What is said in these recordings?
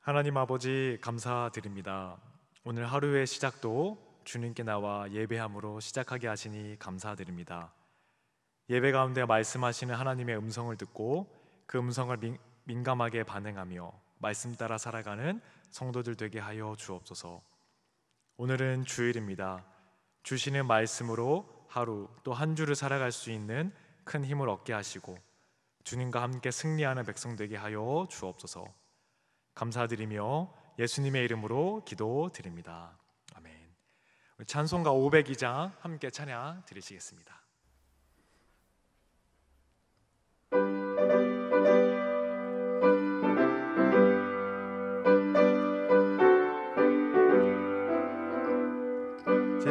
하나님 아버지 감사드립니다. 오늘 하루의 시작도 주님께 나와 예배함으로 시작하게 하시니 감사드립니다. 예배 가운데 말씀하시는 하나님의 음성을 듣고 그 음성을 민감하게 반응하며 말씀 따라 살아가는 성도들 되게 하여 주옵소서. 오늘은 주일입니다. 주시는 말씀으로 하루 또 한 주를 살아갈 수 있는 큰 힘을 얻게 하시고 주님과 함께 승리하는 백성 되게 하여 주옵소서. 감사드리며 예수님의 이름으로 기도드립니다. 아멘. 찬송가 502장 함께 찬양 드리시겠습니다.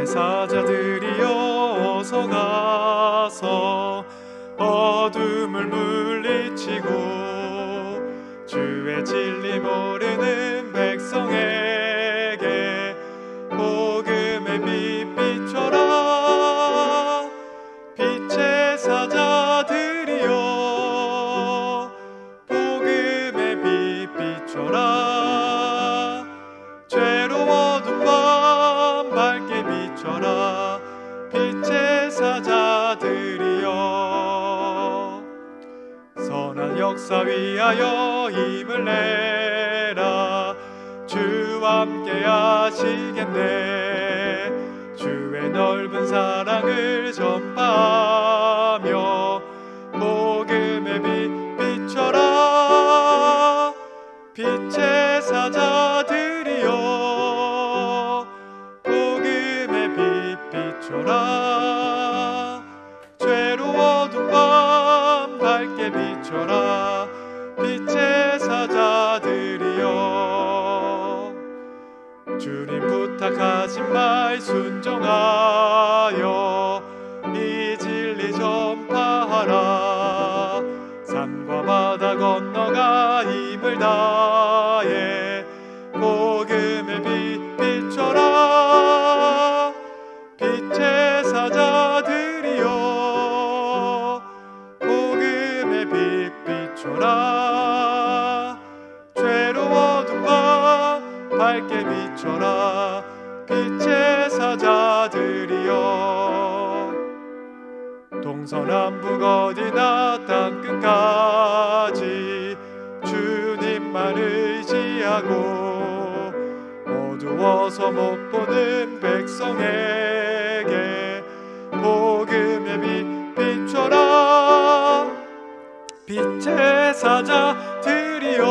제사자들이여 어서 가서 어둠을 물리치고 주의 진리 모르는 백성에게 복음의 빛 비춰라. 빛의 사자들이여 복음의 빛 비춰라. 죄로워둔 밤 밝게 비춰라. 빛의 사자들이여 선한 역사 위하여 힘을 내라. 주와 함께 하시겠네. 주의 넓은 사랑을 전파하며 복음의 빛 비춰라. 빛의 사자들이여 복음의 빛 비춰라. 죄로워둔 밤 밝게 비춰라. 빛의 사자들이여 주님 부탁하신 말 순종하여 이 진리 전파하라. 산과 바다 건너가 힘을 다해 복음의 빛 비춰라. 빛의 사자들이여 복음의 빛 비춰라. 죄로워둔 밤 밝게 비춰라. 빛의 사자들이여 동서남북 어디나 땅끝까지 주님만 의지하고 어두워서 못 보는 백성에게 복음의 빛 비춰라. 빛의 사자들이여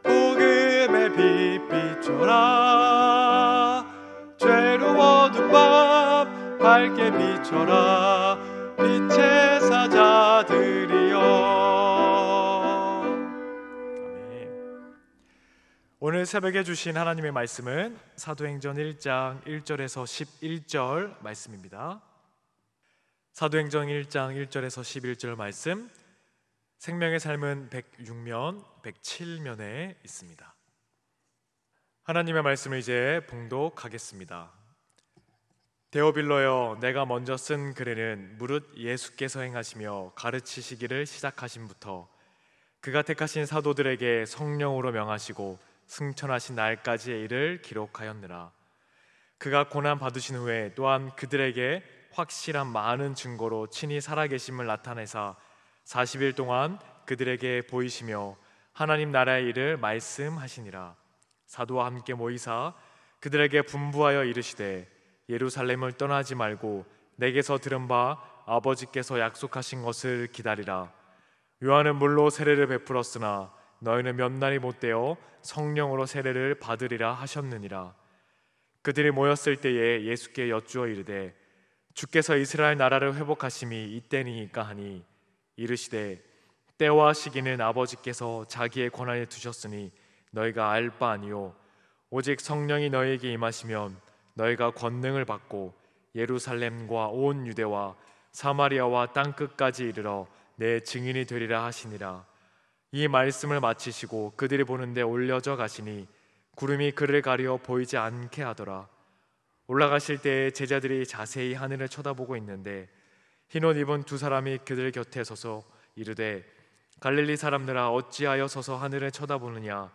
복음의 빛 비춰라. 죄로워둔 밤 밝게 비춰라. 빛의 사자들이여. 아멘. 오늘 새벽에 주신 하나님의 말씀은 사도행전 1장 1절에서 11절 말씀입니다. 사도행전 1장 1절에서 11절 말씀, 생명의 삶은 106면, 107면에 있습니다. 하나님의 말씀을 이제 봉독하겠습니다. 데오빌로여, 내가 먼저 쓴 글에는 무릇 예수께서 행하시며 가르치시기를 시작하심부터 그가 택하신 사도들에게 성령으로 명하시고 승천하신 날까지의 일을 기록하였느라. 그가 고난 받으신 후에 또한 그들에게 확실한 많은 증거로 친히 살아계심을 나타내사 40일 동안 그들에게 보이시며 하나님 나라의 일을 말씀하시니라. 사도와 함께 모이사 그들에게 분부하여 이르시되 예루살렘을 떠나지 말고 내게서 들은 바 아버지께서 약속하신 것을 기다리라. 요한은 물로 세례를 베풀었으나 너희는 몇 날이 못되어 성령으로 세례를 받으리라 하셨느니라. 그들이 모였을 때에 예수께 여쭈어 이르되 주께서 이스라엘 나라를 회복하심이 이때니까 하니 이르시되 때와 시기는 아버지께서 자기의 권한에 두셨으니 너희가 알 바 아니요 오직 성령이 너희에게 임하시면 너희가 권능을 받고 예루살렘과 온 유대와 사마리아와 땅끝까지 이르러 내 증인이 되리라 하시니라. 이 말씀을 마치시고 그들이 보는데 올려져 가시니 구름이 그를 가려 보이지 않게 하더라. 올라가실 때에 제자들이 자세히 하늘을 쳐다보고 있는데 흰옷 입은 두 사람이 그들 곁에 서서 이르되 갈릴리 사람들아 어찌하여 서서 하늘을 쳐다보느냐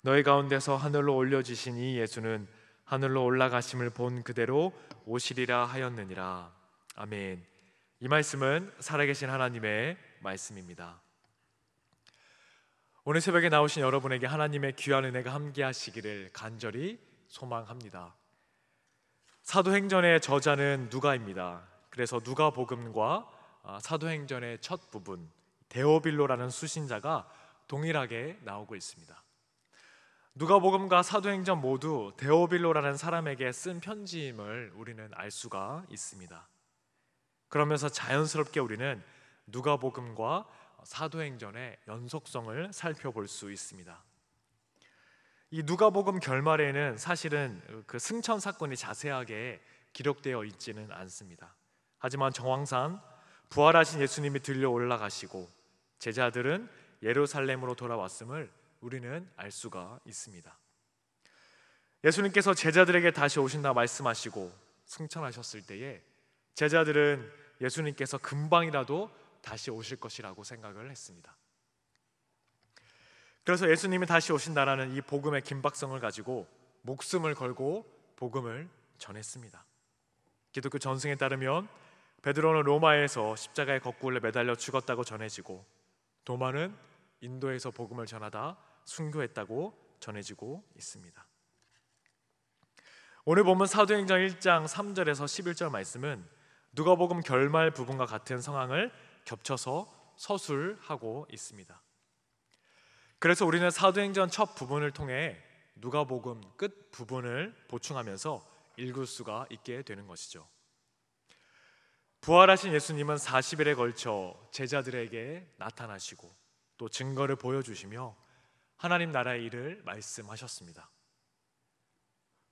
너희 가운데서 하늘로 올려지신 이 예수는 하늘로 올라가심을 본 그대로 오시리라 하였느니라. 아멘. 이 말씀은 살아계신 하나님의 말씀입니다. 오늘 새벽에 나오신 여러분에게 하나님의 귀한 은혜가 함께 하시기를 간절히 소망합니다. 사도행전의 저자는 누가입니다. 그래서 누가복음과 사도행전의 첫 부분 데오빌로라는 수신자가 동일하게 나오고 있습니다. 누가복음과 사도행전 모두 데오빌로라는 사람에게 쓴 편지임을 우리는 알 수가 있습니다. 그러면서 자연스럽게 우리는 누가복음과 사도행전의 연속성을 살펴볼 수 있습니다. 이 누가복음 결말에는 사실은 그 승천 사건이 자세하게 기록되어 있지는 않습니다. 하지만 정황상 부활하신 예수님이 들려 올라가시고 제자들은 예루살렘으로 돌아왔음을 우리는 알 수가 있습니다. 예수님께서 제자들에게 다시 오신다 말씀하시고 승천하셨을 때에 제자들은 예수님께서 금방이라도 다시 오실 것이라고 생각을 했습니다. 그래서 예수님이 다시 오신다라는 이 복음의 긴박성을 가지고 목숨을 걸고 복음을 전했습니다. 기독교 전승에 따르면 베드로는 로마에서 십자가에 거꾸로 매달려 죽었다고 전해지고 도마는 인도에서 복음을 전하다 순교했다고 전해지고 있습니다. 오늘 본문 사도행전 1장 3절에서 11절 말씀은 누가복음 결말 부분과 같은 상황을 겹쳐서 서술하고 있습니다. 그래서 우리는 사도행전 첫 부분을 통해 누가복음 끝 부분을 보충하면서 읽을 수가 있게 되는 것이죠. 부활하신 예수님은 40일에 걸쳐 제자들에게 나타나시고 또 증거를 보여주시며 하나님 나라의 일을 말씀하셨습니다.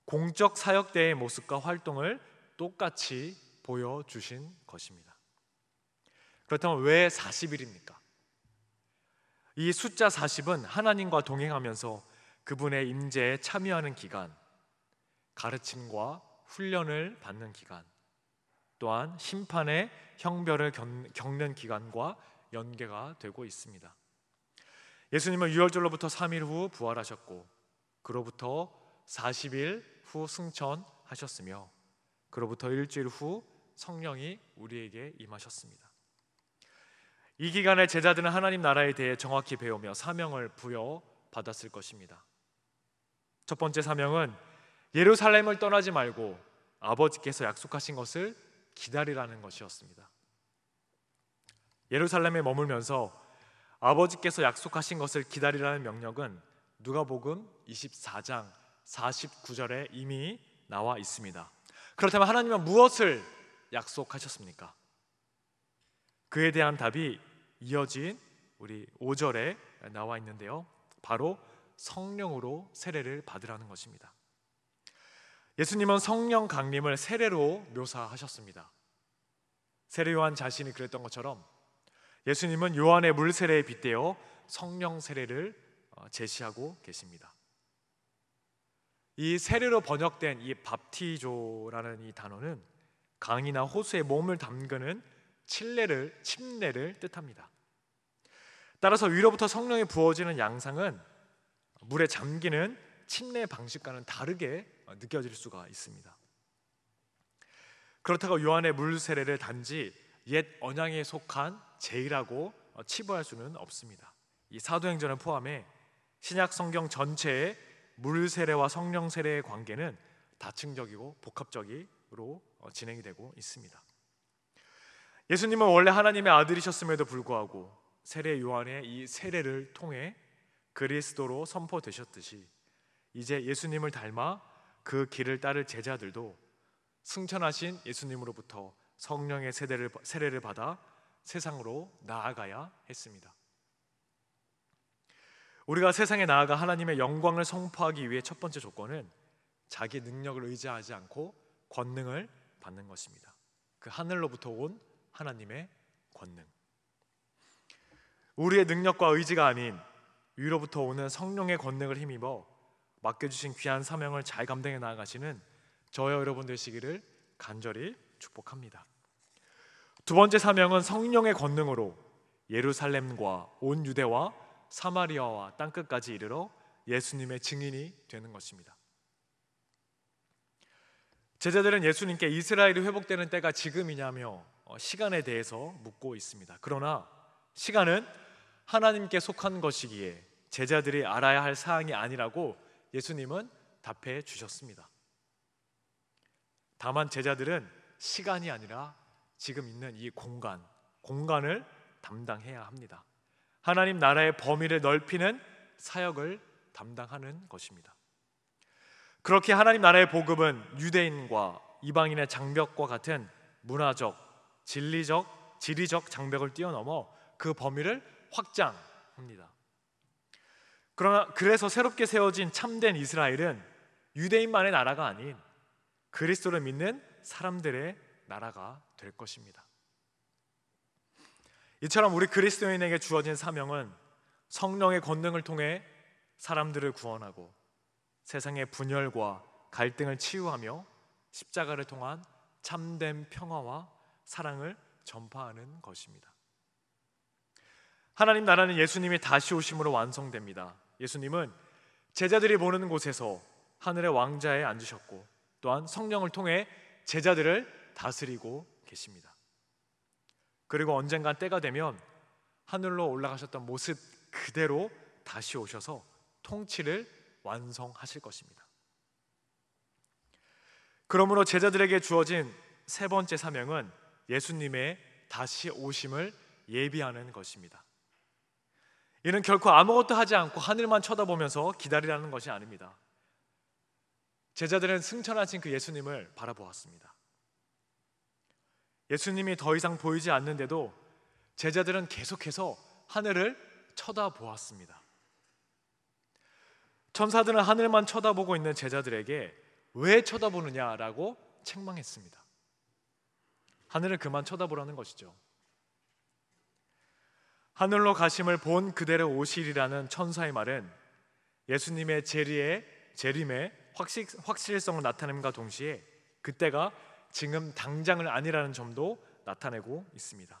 공적 사역 때의 모습과 활동을 똑같이 보여주신 것입니다. 그렇다면 왜 40일입니까? 이 숫자 40은 하나님과 동행하면서 그분의 임재에 참여하는 기간, 가르침과 훈련을 받는 기간, 또한 심판의 형벌을 겪는 기간과 연계가 되고 있습니다. 예수님은 유월절로부터 3일 후 부활하셨고 그로부터 40일 후 승천하셨으며 그로부터 일주일 후 성령이 우리에게 임하셨습니다. 이 기간에 제자들은 하나님 나라에 대해 정확히 배우며 사명을 부여받았을 것입니다. 첫 번째 사명은 예루살렘을 떠나지 말고 아버지께서 약속하신 것을 기다리라는 것이었습니다. 예루살렘에 머물면서 아버지께서 약속하신 것을 기다리라는 명령은 누가복음 24장 49절에 이미 나와 있습니다. 그렇다면 하나님은 무엇을 약속하셨습니까? 그에 대한 답이 이어진 우리 5절에 나와 있는데요, 바로 성령으로 세례를 받으라는 것입니다. 예수님은 성령 강림을 세례로 묘사하셨습니다. 세례 요한 자신이 그랬던 것처럼 예수님은 요한의 물 세례에 빗대어 성령 세례를 제시하고 계십니다. 이 세례로 번역된 이 밥티조라는 이 단어는 강이나 호수에 몸을 담그는 침례를 뜻합니다. 따라서 위로부터 성령이 부어지는 양상은 물에 잠기는 침례 방식과는 다르게 느껴질 수가 있습니다. 그렇다고 요한의 물 세례를 단지 옛 언약에 속한 제의라고 치부할 수는 없습니다. 이 사도행전을 포함해 신약 성경 전체의 물 세례와 성령 세례의 관계는 다층적이고 복합적으로 진행이 되고 있습니다. 예수님은 원래 하나님의 아들이셨음에도 불구하고 세례 요한의 이 세례를 통해 그리스도로 선포되셨듯이 이제 예수님을 닮아 그 길을 따를 제자들도 승천하신 예수님으로부터 성령의 세례를 받아 세상으로 나아가야 했습니다. 우리가 세상에 나아가 하나님의 영광을 선포하기 위해 첫 번째 조건은 자기 능력을 의지하지 않고 권능을 받는 것입니다. 그 하늘로부터 온 하나님의 권능, 우리의 능력과 의지가 아닌 위로부터 오는 성령의 권능을 힘입어 맡겨주신 귀한 사명을 잘 감당해 나아가시는 저와 여러분 되시기를 간절히 축복합니다. 두 번째 사명은 성령의 권능으로 예루살렘과 온 유대와 사마리아와 땅끝까지 이르러 예수님의 증인이 되는 것입니다. 제자들은 예수님께 이스라엘이 회복되는 때가 지금이냐며 시간에 대해서 묻고 있습니다. 그러나 시간은 하나님께 속한 것이기에 제자들이 알아야 할 사항이 아니라고 예수님은 답해 주셨습니다. 다만 제자들은 시간이 아니라 지금 있는 이 공간을 담당해야 합니다. 하나님 나라의 범위를 넓히는 사역을 담당하는 것입니다. 그렇게 하나님 나라의 복음은 유대인과 이방인의 장벽과 같은 문화적, 지리적 장벽을 뛰어넘어 그 범위를 확장합니다. 그래서 새롭게 세워진 참된 이스라엘은 유대인만의 나라가 아닌 그리스도를 믿는 사람들의 나라가 될 것입니다. 이처럼 우리 그리스도인에게 주어진 사명은 성령의 권능을 통해 사람들을 구원하고 세상의 분열과 갈등을 치유하며 십자가를 통한 참된 평화와 사랑을 전파하는 것입니다. 하나님 나라는 예수님이 다시 오심으로 완성됩니다. 예수님은 제자들이 보는 곳에서 하늘의 왕자에 앉으셨고 또한 성령을 통해 제자들을 다스리고 계십니다. 그리고 언젠간 때가 되면 하늘로 올라가셨던 모습 그대로 다시 오셔서 통치를 완성하실 것입니다. 그러므로 제자들에게 주어진 세 번째 사명은 예수님의 다시 오심을 예비하는 것입니다. 이는 결코 아무것도 하지 않고 하늘만 쳐다보면서 기다리라는 것이 아닙니다. 제자들은 승천하신 그 예수님을 바라보았습니다. 예수님이 더 이상 보이지 않는데도 제자들은 계속해서 하늘을 쳐다보았습니다. 천사들은 하늘만 쳐다보고 있는 제자들에게 왜 쳐다보느냐라고 책망했습니다. 하늘을 그만 쳐다보라는 것이죠. 하늘로 가심을 본 그대로 오시리라는 천사의 말은 예수님의 재림의 확실성을 나타냄과 동시에 그때가 지금 당장은 아니라는 점도 나타내고 있습니다.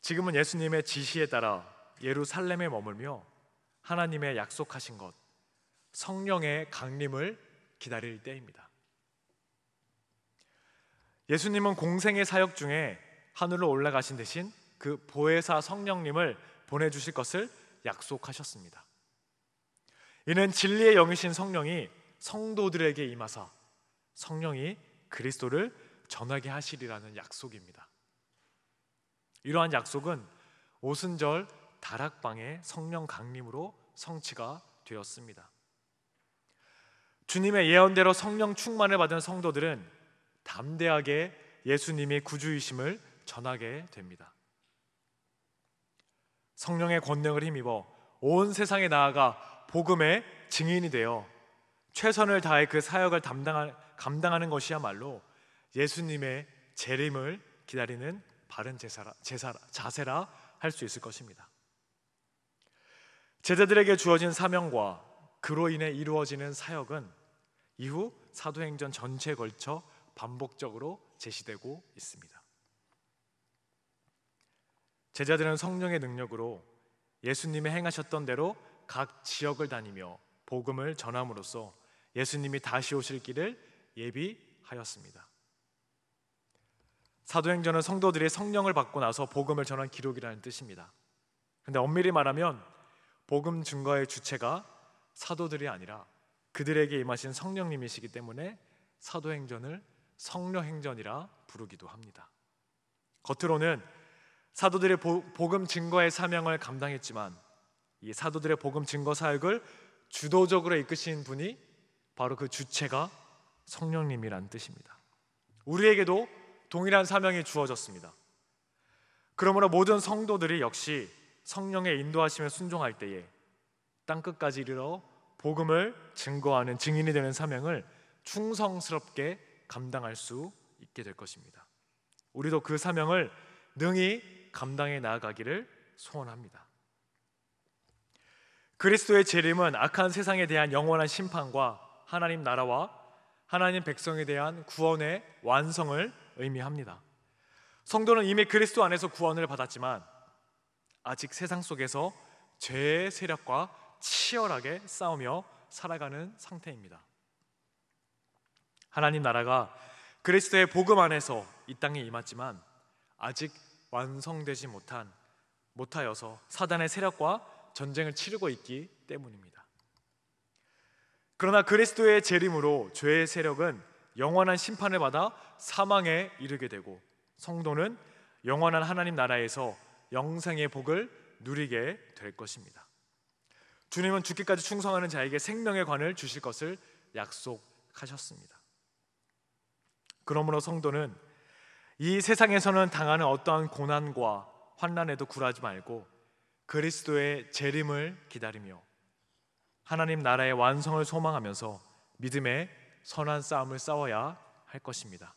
지금은 예수님의 지시에 따라 예루살렘에 머물며 하나님의 약속하신 것, 성령의 강림을 기다릴 때입니다. 예수님은 공생의 사역 중에 하늘로 올라가신 대신 그 보혜사 성령님을 보내주실 것을 약속하셨습니다. 이는 진리의 영이신 성령이 성도들에게 임하사 성령이 그리스도를 전하게 하시리라는 약속입니다. 이러한 약속은 오순절 다락방의 성령 강림으로 성취가 되었습니다. 주님의 예언대로 성령 충만을 받은 성도들은 담대하게 예수님이 구주이심을 전하게 됩니다. 성령의 권능을 힘입어 온 세상에 나아가 복음의 증인이 되어 최선을 다해 그 사역을 감당하는 것이야말로 예수님의 재림을 기다리는 바른 자세라 할 수 있을 것입니다. 제자들에게 주어진 사명과 그로 인해 이루어지는 사역은 이후 사도행전 전체에 걸쳐 반복적으로 제시되고 있습니다. 제자들은 성령의 능력으로 예수님이 행하셨던 대로 각 지역을 다니며 복음을 전함으로써 예수님이 다시 오실 길을 예비하였습니다. 사도행전은 성도들이 성령을 받고 나서 복음을 전한 기록이라는 뜻입니다. 그런데 엄밀히 말하면 복음 증거의 주체가 사도들이 아니라 그들에게 임하신 성령님이시기 때문에 사도행전을 성령행전이라 부르기도 합니다. 겉으로는 사도들의 복음 증거의 사명을 감당했지만 이 사도들의 복음 증거 사역을 주도적으로 이끄신 분이 바로 그 주체가 성령님이란 뜻입니다. 우리에게도 동일한 사명이 주어졌습니다. 그러므로 모든 성도들이 역시 성령의 인도하심에 순종할 때에 땅끝까지 이르러 복음을 증거하는 증인이 되는 사명을 충성스럽게 감당할 수 있게 될 것입니다. 우리도 그 사명을 능히 감당해 나아가기를 소원합니다. 그리스도의 재림은 악한 세상에 대한 영원한 심판과 하나님 나라와 하나님 백성에 대한 구원의 완성을 의미합니다. 성도는 이미 그리스도 안에서 구원을 받았지만 아직 세상 속에서 죄의 세력과 치열하게 싸우며 살아가는 상태입니다. 하나님 나라가 그리스도의 복음 안에서 이 땅에 임했지만 아직 완성되지 못하여서 사단의 세력과 전쟁을 치르고 있기 때문입니다. 그러나 그리스도의 재림으로 죄의 세력은 영원한 심판을 받아 사망에 이르게 되고 성도는 영원한 하나님 나라에서 영생의 복을 누리게 될 것입니다. 주님은 죽기까지 충성하는 자에게 생명의 관을 주실 것을 약속하셨습니다. 그러므로 성도는 이 세상에서는 당하는 어떠한 고난과 환난에도 굴하지 말고 그리스도의 재림을 기다리며 하나님 나라의 완성을 소망하면서 믿음의 선한 싸움을 싸워야 할 것입니다.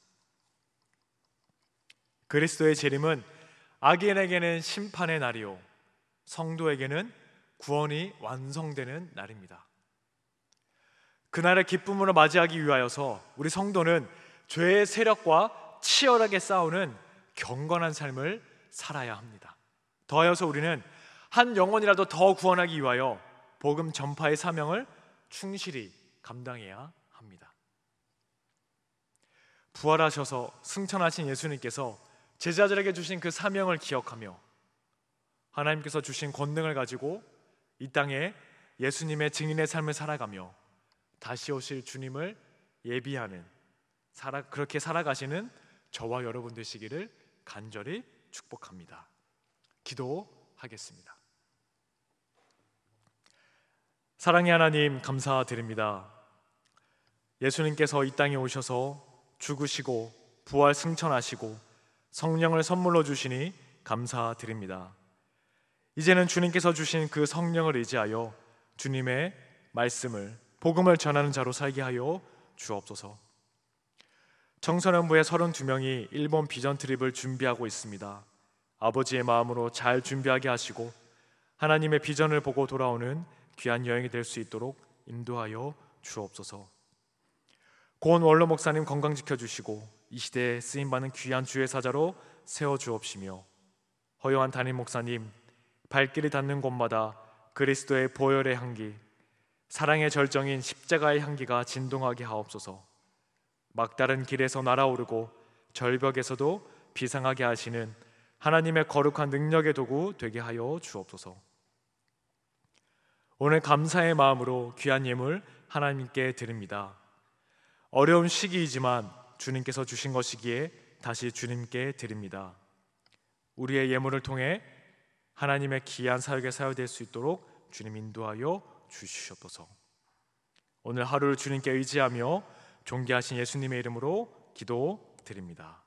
그리스도의 재림은 악인에게는 심판의 날이요 성도에게는 구원이 완성되는 날입니다. 그날의 기쁨으로 맞이하기 위하여서 우리 성도는 죄의 세력과 치열하게 싸우는 경건한 삶을 살아야 합니다. 더하여서 우리는 한 영혼이라도 더 구원하기 위하여 복음 전파의 사명을 충실히 감당해야 합니다. 부활하셔서 승천하신 예수님께서 제자들에게 주신 그 사명을 기억하며 하나님께서 주신 권능을 가지고 이 땅에 예수님의 증인의 삶을 살아가며 다시 오실 주님을 예비하는 그렇게 살아가시는 저와 여러분 되시기를 간절히 축복합니다. 기도하겠습니다. 사랑의 하나님, 감사드립니다. 예수님께서 이 땅에 오셔서 죽으시고 부활 승천하시고 성령을 선물로 주시니 감사드립니다. 이제는 주님께서 주신 그 성령을 의지하여 주님의 말씀을 복음을 전하는 자로 살게 하여 주옵소서. 청소년부의 32명이 일본 비전 트립을 준비하고 있습니다. 아버지의 마음으로 잘 준비하게 하시고 하나님의 비전을 보고 돌아오는 귀한 여행이 될 수 있도록 인도하여 주옵소서. 고은 원로 목사님 건강 지켜주시고 이 시대에 쓰임받는 귀한 주의 사자로 세워주옵시며 허영한 담임 목사님 발길이 닿는 곳마다 그리스도의 보혈의 향기, 사랑의 절정인 십자가의 향기가 진동하게 하옵소서. 막다른 길에서 날아오르고 절벽에서도 비상하게 하시는 하나님의 거룩한 능력의 도구 되게 하여 주옵소서. 오늘 감사의 마음으로 귀한 예물 하나님께 드립니다. 어려운 시기이지만 주님께서 주신 것이기에 다시 주님께 드립니다. 우리의 예물을 통해 하나님의 귀한 사역에 사용될 수 있도록 주님 인도하여 주시옵소서. 오늘 하루를 주님께 의지하며 존귀하신 예수님의 이름으로 기도드립니다.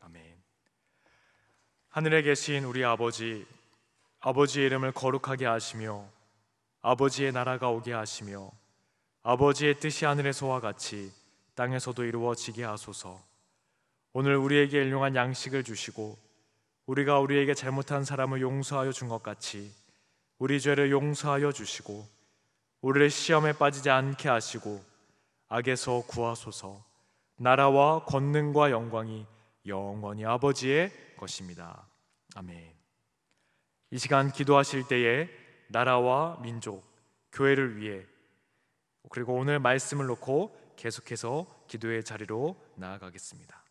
아멘. 하늘에 계신 우리 아버지, 아버지의 이름을 거룩하게 하시며 아버지의 나라가 오게 하시며 아버지의 뜻이 하늘에서와 같이 땅에서도 이루어지게 하소서. 오늘 우리에게 일용할 양식을 주시고 우리가 우리에게 잘못한 사람을 용서하여 준 것 같이 우리 죄를 용서하여 주시고 우리를 시험에 빠지지 않게 하시고 악에서 구하소서. 나라와 권능과 영광이 영원히 아버지의 것입니다. 아멘. 이 시간 기도하실 때에 나라와 민족, 교회를 위해 그리고 오늘 말씀을 놓고 계속해서 기도의 자리로 나아가겠습니다.